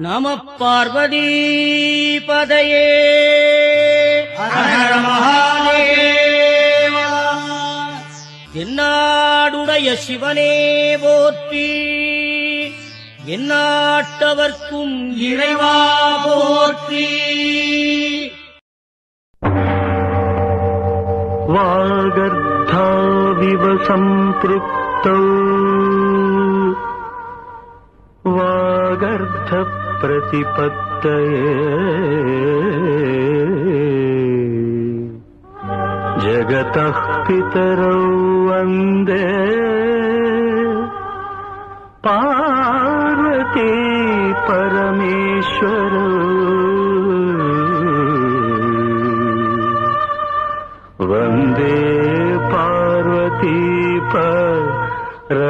நம பார்வதி பதையே ஹர மகாதேவா. என்னாடுடைய சிவனே போற்றி, எந்நாட்டவர்க்கும் இறைவா போற்றி. வாகர்த்தாவிவ சம்பிருக்தௌ வாகர்த்த பிரதிபத்தயே ஜகதः பிதரௌ வந்தே பார்வதி பரமேஸ்வரௌ. வந்தே பார்வதி பரமேஸ்வரௌ.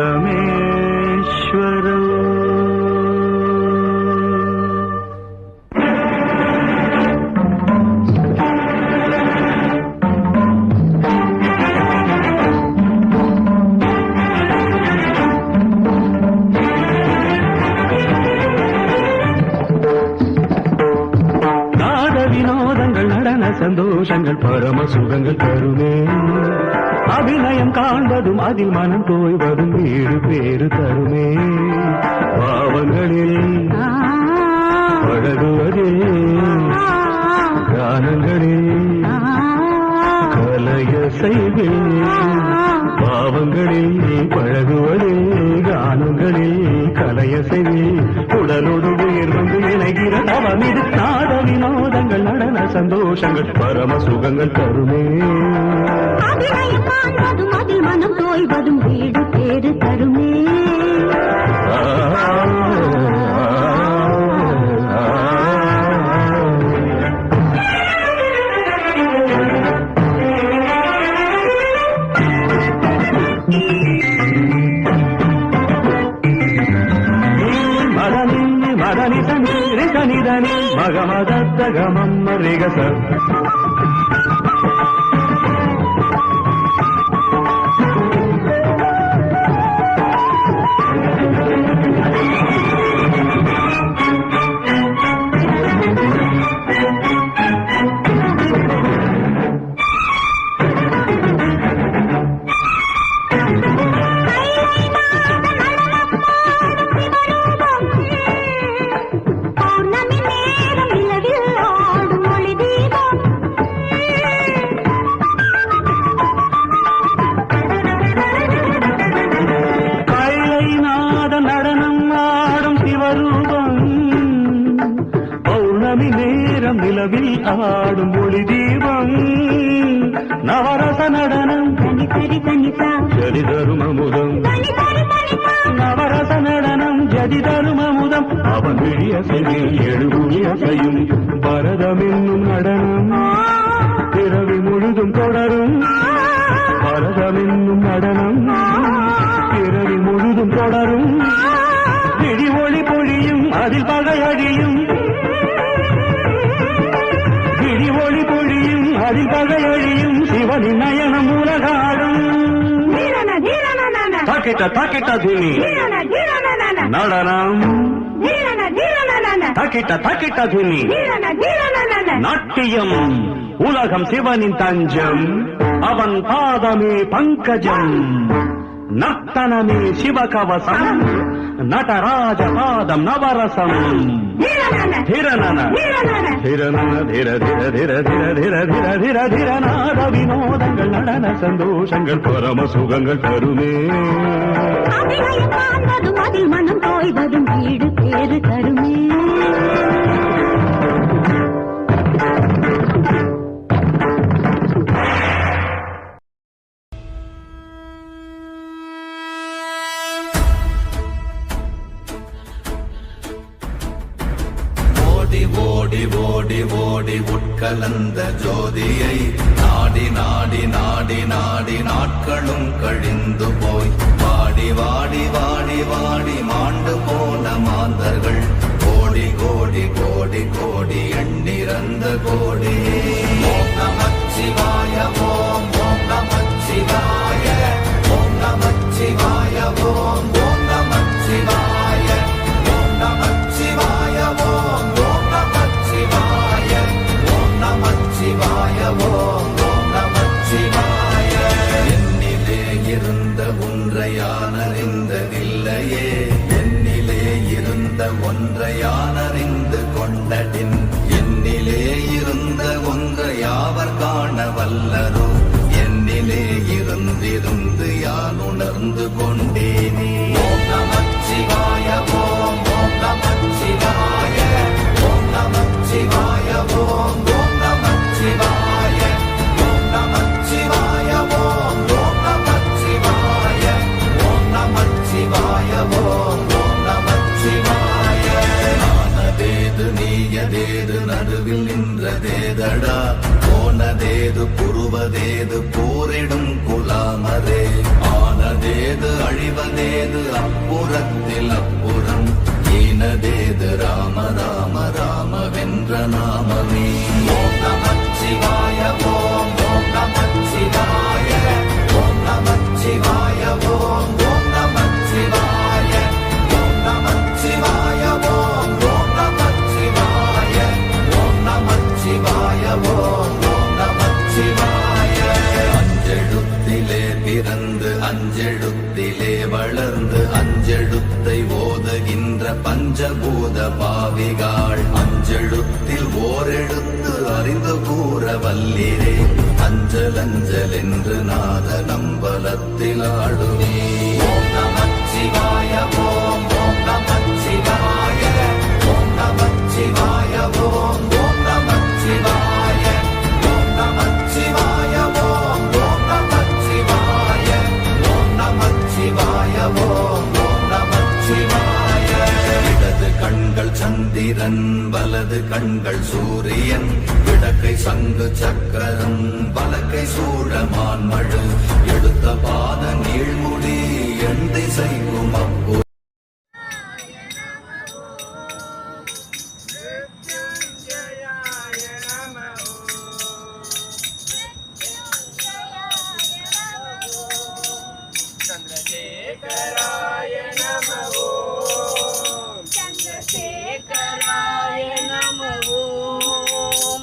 சந்தோஷங்கள் பரம சுகங்கள் தருமே, அபிநயம் காண்பதும் அதில் மனம் தோய்வதும் வீடு பேறு தருமே. பாவங்களில் பழகுவதே கானங்களில் கலைய செய்வே. பாவங்களில் பழகுவதே கானங்களில் கலைய செய்வே. உடலோடு உயிர் வந்து இணைகிற தவமிது நாத வினோதங்கள் நடன சந்தோஷங்கள் பரம சுகங்கள் தருமே. அதில் மனம் தோய்வதும் வீடு பேறு தருமே. மதனி சனி சனிதனி மகமதத்தகமம் ரிகச. நிலவில் ஆடும் ஒளி தீபம் நவரச நடனம் ஜதி தரும் அமுதம். நவரச நடனம் ஜதி தரும் அமுதம். அவன் விழிய செய்யும் எழுபுலி அசையும் பரதம் என்னும் நடனம் பிறவி முழுதும் தொடரும். பரதம் என்னும் நடனம் பிறவி முழுதும் தொடரும். விழி ஒளி பொழியும் அதில் பகை அழியும். ஒளி பொழியும் அதில் பகையழியும் சிவனின் நயனம் உலகாடும். தாக்கிட்ட தாக்கிட்ட துணி நடனம் தாக்கிட்ட தாக்கிட்ட துணி நாட்டியம். உலகம் சிவனின் தஞ்சம், அவன் பாதமே பங்கஜம். நர்த்தனமே சிவகவசம், நடராஜ பாதம் நவரசம். ಧಿರನನ ಧಿರನನ ಧಿರ ಧಿರ ಧಿರ ಧಿರ ಧಿರ ಧಿರ ಧಿರ ಧಿರ நாத வினோதங்கள் நடன சந்தோஷங்கள் பரம சுகங்கள் தருமே. அதில் மனம் தோய்வதும் வீடு பேறு தருமே. ஓடி ஓடி ஓடி உட்கலந்த ஜோதியை நாடி நாடி நாடி நாடி நாட்களும் கழிந்து போய் வாடி வாடி வாடி வாடி மாண்டு போன மாந்தர்கள் கோடி கோடி கோடி கோடி எண்ணிறந்த கோடி. ஓம் நமச்சிவாய ஓம் ஓம் நமச்சிவாய ஓம் நமச்சிவாய ஓம் ஓம் நமச்சிவாய ஓம் நமச்சிவாய. ஒன்றை யானறிந்து கொண்டடின் என்னிலே இருந்த ஒன்றை யாவர் காண வல்லரோ என்னிலே இருந்திருந்து யான் உணர்ந்து கொண்டேனே. ஓம் நமச்சிவாய ஓம் ஓம் நமச்சிவாய ஓம் நமச்சிவாய ஓம் ஓம் நமச்சிவாய ஓம் நமச்சிவாய ஓம் ஓம் நமச்சிவாய ஓம் நமச்சிவாய ஓம் ஓம் நமச்சிவாய. ஆனதேது நீயதேது நடுவில் நின்றதேதடா போனதேது புருவதேது போரிடும் குலாமரே. ஆனதேது அழிவதேது அப்புறத்தில் அப்புறம் ஈனதேது ராம ராம ராம வென்ற நாமமே. ஓம் நமச்சிவாய ஓம் ஓம் நமச்சிவாய ஓம் நமச்சிவாய ஓம் ஓம் நமச்சிவாய ஓம் நமச்சிவாய ஓம் ஓம் நமச்சிவாய ஓம் நமச்சிவாய ஓம் ஓம் நமச்சிவாய. அஞ்செழுத்திலே பிறந்து அஞ்செழுத்திலே வளர்ந்து அஞ்செழுத்தை ஓதுகின்ற பஞ்சபூத பாவிகாள் அஞ்செழுத்தில் ஓரெழுத்து அறிந்து கூற வல்லிரே. அஞ்சல் அஞ்சல் என்று நாத நம்பலத்தில் ஆடுவே. ஓம் நமச்சிவாய ஓம் ஓம் நமச்சிவாய ஓம் நமச்சிவாய ஓம் ஓம் நமச்சிவாய ஓம் நமச்சிவாய ஓம் ஓம் நமச்சிவாய ஓம் நமச்சிவாய ஓம் ஓம் நமச்சிவாய. இடது கண்கள் சந்திரன் வலது கண்கள் சூரியன் இடக்கை சங்கு சக்கரம் வலக்கை சூழமான் மழு எடுத்த பாத நீழ்முடி எண் திசைக்கும் அப்போ. चंद्रशेखराय नमः ओम चंद्रशेखराय नमः ओम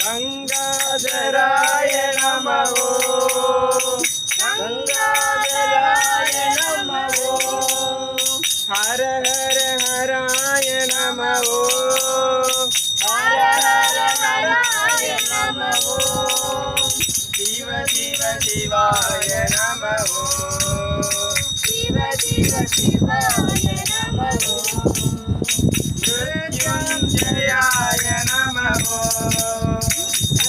गंगाधराय नमः ओम गंगाधराय नमः ओम हर हर हराय नमः ओम हर हर हराय नमः ओम शिव शिव शिवाय नमः ओम शिव शिव शिवाय नमः ओम मृत्युंजयाय नमः ओम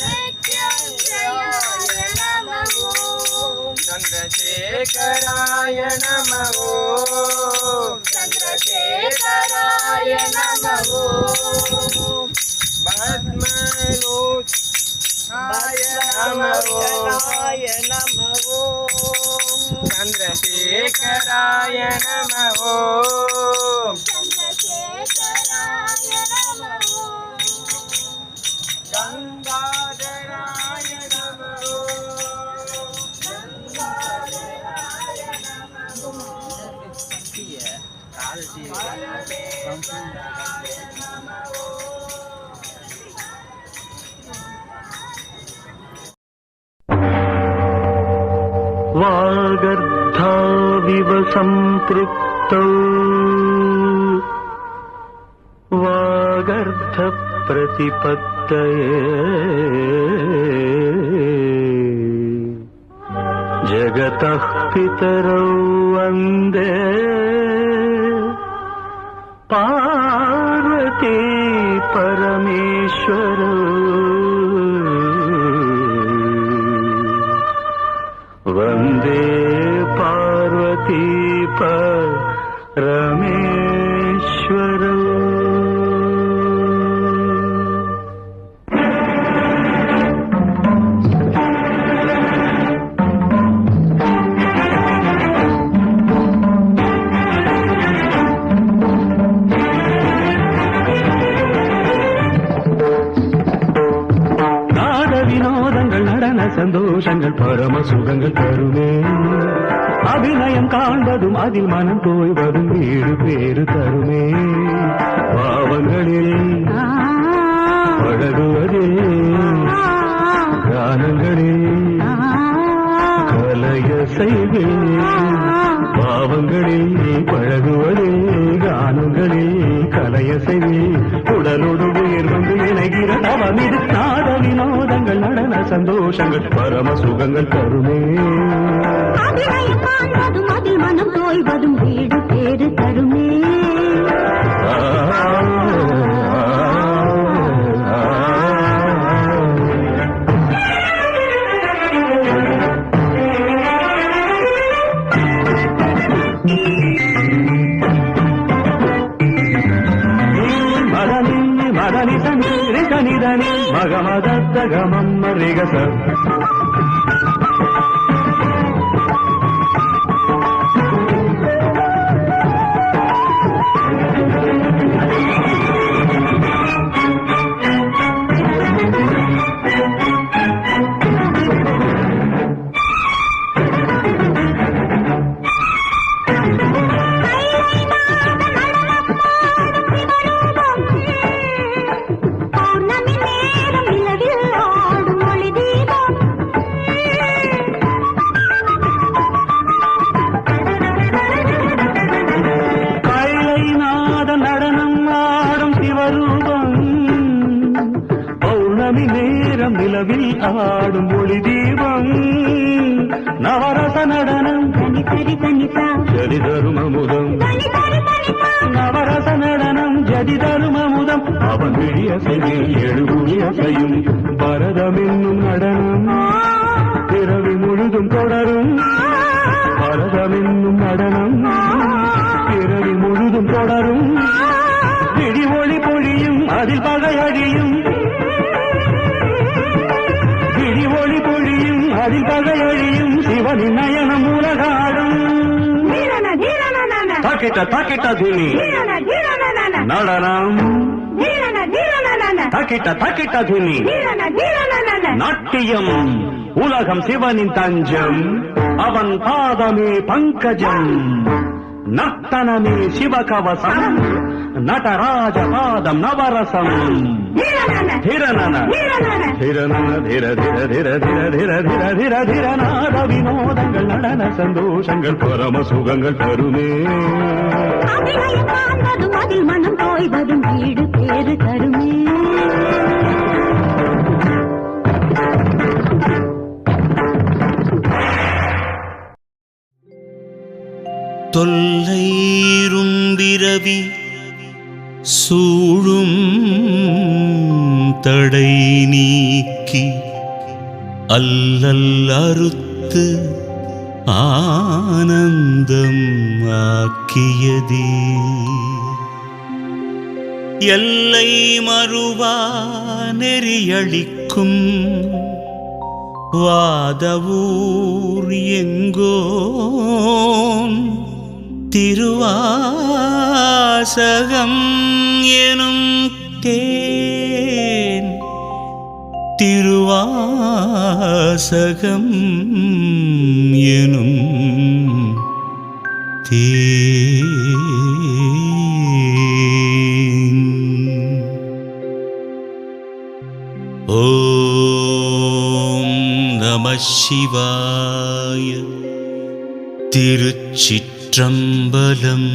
मृत्युंजयाय नमः ओम चंद्रशेखराय नमः ओम चंद्रशेखराय नमः ओम पद्मलोच चंद्रशेखराय नमः ओम चंद्रशेखराय नमः ओम चंद्रशेखराय नमः ओम गंगाधराय नमः ओम गंगाधराय नमः ओम वागर्धाविव सम्पृक्तौ वागर्धप्रतिपत्तये जगतः पितरौ वन्दे पार्वती परमेश्वरौ वन्दे पार्वती परमेश्वरौ. வினோதங்கள் நடன சந்தோஷங்கள் பரம சுகங்கள் தருமே. அபிநயம் காண்பதும் அதில் மனம் தோய்வதும் வீடு பேறு தருமே. பாவங்களில் பழகுவதில் கானங்களில் கலைய செய்வேன். பாவங்களில் பழகுவதில் கானங்களில் கலையசைவி உடலோடு உயிர் வந்து இணைகிற தவம் இது நாட வினோதங்கள் நடன சந்தோஷங்கள் பரம சுகங்கள் தருமே அபிநயம் காண்பதும் அதில் மனம் தோய்வதும் வீடு பேறு தருமே மகமதத்தகமம் மரிகச நிலவில் ஆடும் ஒளி தீபம் நவரச நடனம் ஜதி தருமமுதம் நவரச நடனம் ஜதி தருமமுதம் அவன் விழியசையில் எழுபுழியசையும் பரதம் என்னும் நடனம் பிறவி முழுதும் தொடரும் பரதம் என்னும் நடனம் பிறவி முழுதும் தொடரும் பிடி ஒளி பொழியும் அதில் பகையடியும் அதில் பகையழியும் சிவனின் நயனம் உலகாடும் தாக்கிட்ட தாக்கிட்ட துணி நடனம் தாக்கிட்ட தாக்கிட்ட துணி நாட்டியம் உலகம் சிவனின் தஞ்சம் அவன் பாதமே பங்கஜம் நர்த்தனமே சிவகவசம் நடராஜ பாதம் நவரசம் ಧಿರನನ ಧಿರನನ ಧಿರ ಧಿರ ಧಿರ ಧಿರ ಧಿರ ಧಿರ ಧಿರ ಧಿರ நாட வினோதங்கள் நடன சந்தோஷங்கள் பரம சுகங்கள் தருமே அதில் மனம் தோய்வதும் வீடு பேறு தருமே தொல்லைரும் விரவி சூழும் தடை நீக்கி அல்லல் அறுத்து ஆனந்தம் ஆக்கியதே எல்லை மறுவா நெறியளிக்கும் வாதவூர் எங்கோன் திருவாசகம் எனும் தேன் திருவாசகம் எனும் தேன் ஓம் நம சிவாய திருச்சிற்றம்பலம்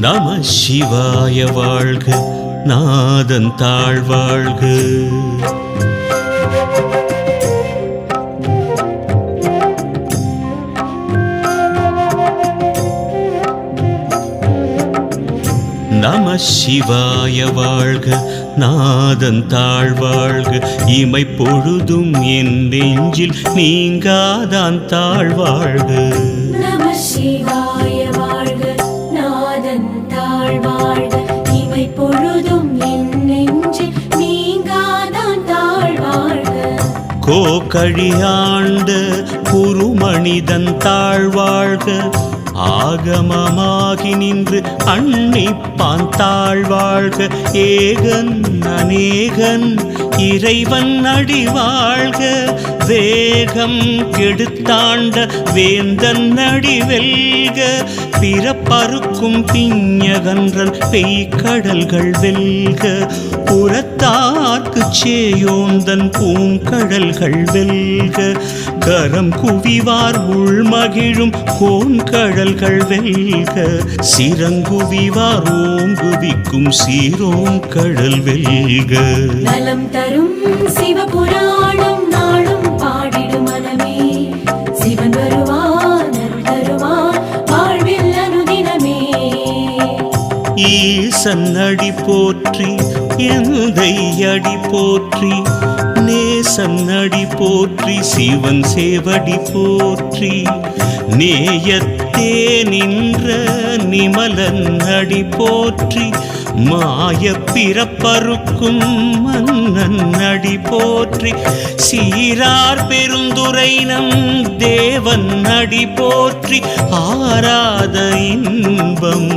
நம சிவாய வாழ்க, நாதன் தாழ்வாழ்க. நம சிவாய வாழ்க, நாதன் தாழ்வாழ்க. இமை பொழுதும் என் நெஞ்சில் நீங்காதான் தாழ்வாழ்க. நம சிவாய வாழ்க, நாதன் தாழ்வாழ்க. இமை பொழுதும் என் நெஞ்சில் நீங்காதான் தாழ்வாழ்க. கோகழியாண்ட குருமனிதன் தாழ்வாழ்க. ஆகமமாகி நின்று அன்னிப்பான் தாழ்வாழ்க. ஏகன் அநேகன் இறைவன் அடி வாழ்க. வேகம் கெடுத்தாண்ட வேந்தன் அடி வெல்க. பிறப்பறுக்கும் பிஞகன்றன் பெய்கடல்கள் வெல்க. புறத்தார்க்கு சேயோந்தன் பூங்கடல்கள் வெல்க. கரம் குவிவார் உள்மகிழும் கோன்கடல்கள் வெல்க. சிறங்குவிவார் ஓங்குவிக்கும் சீரோம் கடல் வெல்க. நலம் தரும் சிவபுராணம் நாளும் பாடிடு மனமே. சிவன் வருவான் அருள் தருவான் வாழ்வில் அனுதினமே. ஈசன் அடி போற்றி, எந்தை அடி போற்றி, நேசன் அடி போற்றி, சிவன் சேவடி போற்றி. நேயத்தே நின்ற நிமலன் அடி போற்றி. மாய பிறப்பறுக்கும் மன்னன் அடி போற்றி. சீரார் பெருந்துரை நம் தேவன் அடி போற்றி. ஆராத இன்பம்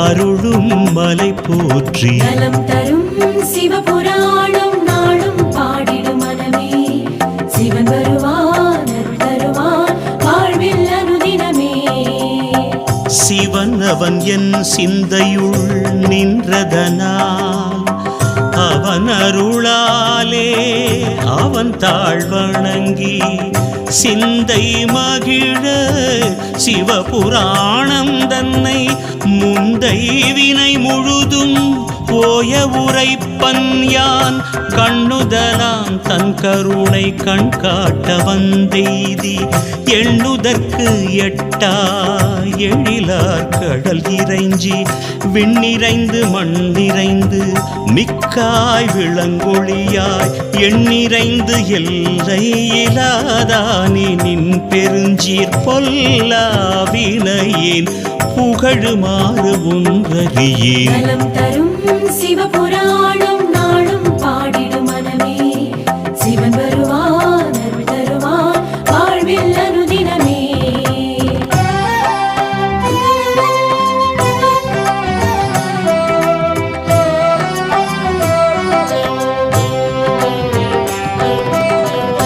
அருளும் மலை போற்றி. நலம் தரும் சிவபுராணம் நாளும் பாடிடு மனமே. சிவன் வருவான் அருள் தருவான் வாழ்வில் அனுதினமே. சிவன் அவன் என் சிந்தையுள் நின்றதனால் அவன் அருளாலே அவன் தாழ்வணங்கி சிந்தை மகிழ சிவபுராணம் தன்னை முந்தை வினை முழுதும் போய உரைப்பன் யான். கண்ணுதலான் தன் கருணை கண் காட்ட வந்தெய்தி எண்ணுதற்கு எட்டா எழிலார் கடல் இறைஞ்சி விண்ணிறைந்து மண்ணிறைந்து மிக்காய் விளங்கொழியாய் எண்ணிறைந்து எல்லை இலாதானே நின் பெருஞ்சீர் பொல்லாவினையேன் புகழுமாறு ஒன்றறியேன். நலம் தரும் சிவபுராணம் நாளும் பாடிடு மனமே. சிவன் வருவான் அருள் தருவான் வாழ்வில் அனுதினமே.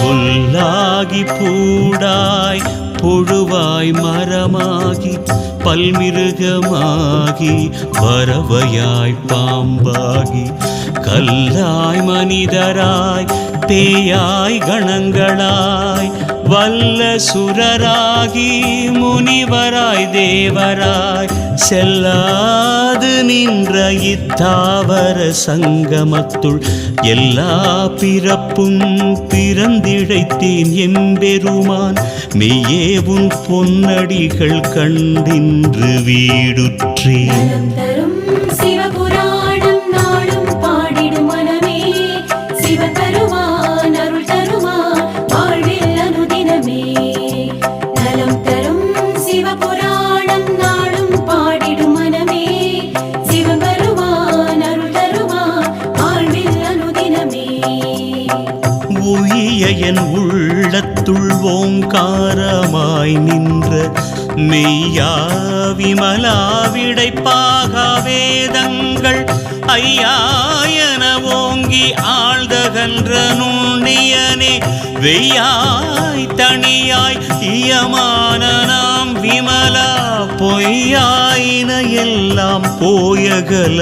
புல்லாகி பூடாய் புழுவாய் மரமாகி பல்மிருகமாகி பறவையாய் பாம்பாகி கல்லாய் மனிதராய் பேயாய் கணங்களாய் வல்ல சுரராகி முனிவராய் தேவராய் செல்லாது நின்ற இத்தாவர சங்கமத்துள் எல்லா பிறப்பும் பிறந்திழைத்தேன் எம்பெருமான். மெய்யே உன் பொன்னடிகள் கண்டின்று வீடுற்றேன். நலம் தரும் சிவபுராணம் நாளும் பாடிடு மனமே. சிவன் வருவான் அருள் தருவான் வாழ்வில் அனுதினமே. நலம் தரும் சிவபுராணம் நாளும் பாடிடு மனமே. சிவன் வருவான் அருள் தருவான் வாழ்வில் அனுதினமே. உய்ய என் உள்ளத்துள் ஓங்காரமாய் நின்ற மெய்யா விமலா விடைப்பாக வேதங்கள் ஐயாயன ஓங்கி ஆழ்தகன்ற நுண்ணியனே. வெய்யாய் தனியாய் இயமான நாம் விமலா பொய்யாயின எல்லாம் போயகல